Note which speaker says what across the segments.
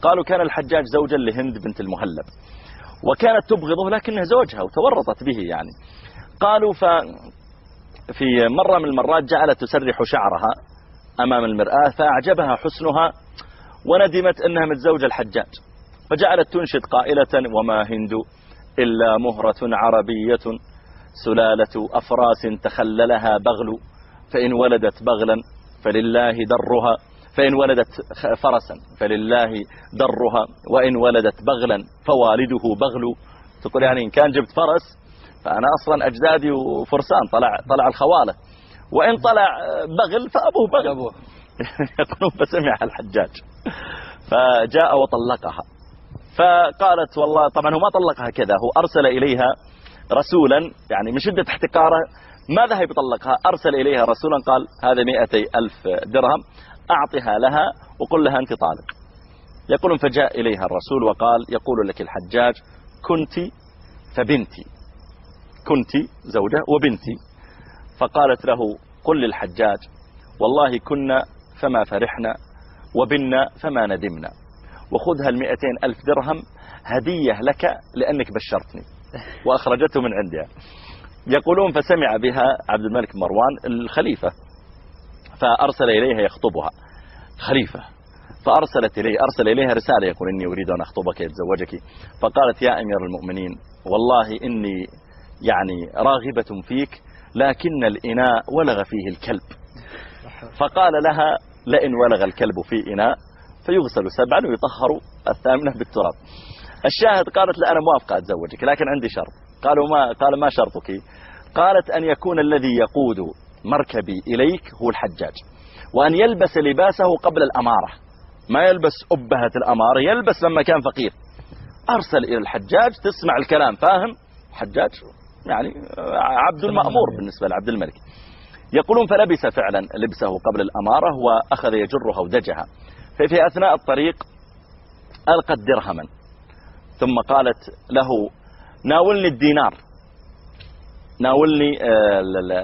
Speaker 1: قالوا كان الحجاج زوجا لهند بنت المهلب، وكانت تبغضه لكنه زوجها وتورطت به يعني. قالوا في مرة من المرات جعلت تسرح شعرها أمام المرآة فأعجبها حسنها وندمت أنها متزوجة الحجاج، فجعلت تنشد قائلة: وما هند إلا مهرة عربية سلالة أفراس تخللها بغل، فإن ولدت بغلا فلله درها، فإن ولدت فرسا فلله درها، وإن ولدت بغلا فوالده بغل. تقول يعني إن كان جبت فرس فأنا أصلا أجدادي وفرسان طلع الخوالة، وإن طلع بغل فأبوه بغل. يقولون فسمع الحجاج فجاء وطلقها، فقالت والله طبعا هو ما طلقها كذا، هو أرسل إليها رسولا يعني من شدة احتقاره ما ذهب يطلقها، أرسل إليها رسولا قال: هذا 200,000 درهم أعطها لها وقل لها أنت طالق. يقولون فجاء إليها الرسول وقال: يقول لك الحجاج كنت فبنتي، كنت زوجة وبنتي. فقالت له: قل للحجاج والله كنا فما فرحنا وبنا فما ندمنا، وخذها 200,000 درهم هدية لك لأنك بشرتني. وأخرجته من عندها. يقولون فسمع بها عبد الملك مروان الخليفة فأرسل إليها يخطبها خليفة، أرسل إليها رسالة يقول: إني أريد أن أخطبك يتزوجك. فقالت: يا أمير المؤمنين والله إني يعني راغبة فيك، لكن الإناء ولغ فيه الكلب. فقال لها: لئن ولغ الكلب في إناء فيغسل 7 ويطهر 8 بالتراب. الشاهد قالت: لا أنا موافقة أتزوجك لكن عندي شرط. قال: ما شرطك؟ قالت: أن يكون الذي يقود مركبي إليك هو الحجاج، وأن يلبس لباسه قبل الأمارة، ما يلبس أبهة الأمارة، يلبس لما كان فقير. أرسل إلى الحجاج تسمع الكلام فاهم، الحجاج يعني عبد المأمور بالنسبة لعبد الملك. يقولون فلبس فعلا لبسه قبل الأمارة وأخذ يجرها ودجها. ففي أثناء الطريق ألقت درهما ثم قالت له: ناولني الدينار، ناولني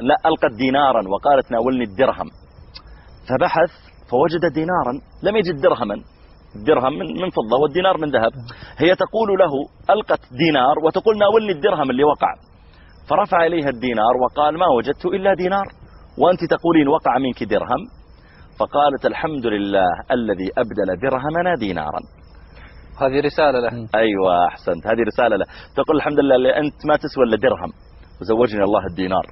Speaker 1: لا ألقت دينارا وقالت: ناولني الدرهم. فبحث فوجد دينارا لم يجد درهما، الدرهم من فضة والدينار من ذهب. هي تقول له: ألقت دينار وتقول: ناولني الدرهم اللي وقع. فرفع إليها الدينار وقال: ما وجدت إلا دينار وأنت تقولين وقع منك درهم. فقالت: الحمد لله الذي أبدل درهمنا دينارا.
Speaker 2: هذه رسالة له.
Speaker 1: أيوة أحسنت، هذه رسالة له، تقول: الحمد لله اللي أنت ما تسوى إلا درهم وزوجني الله الدينار.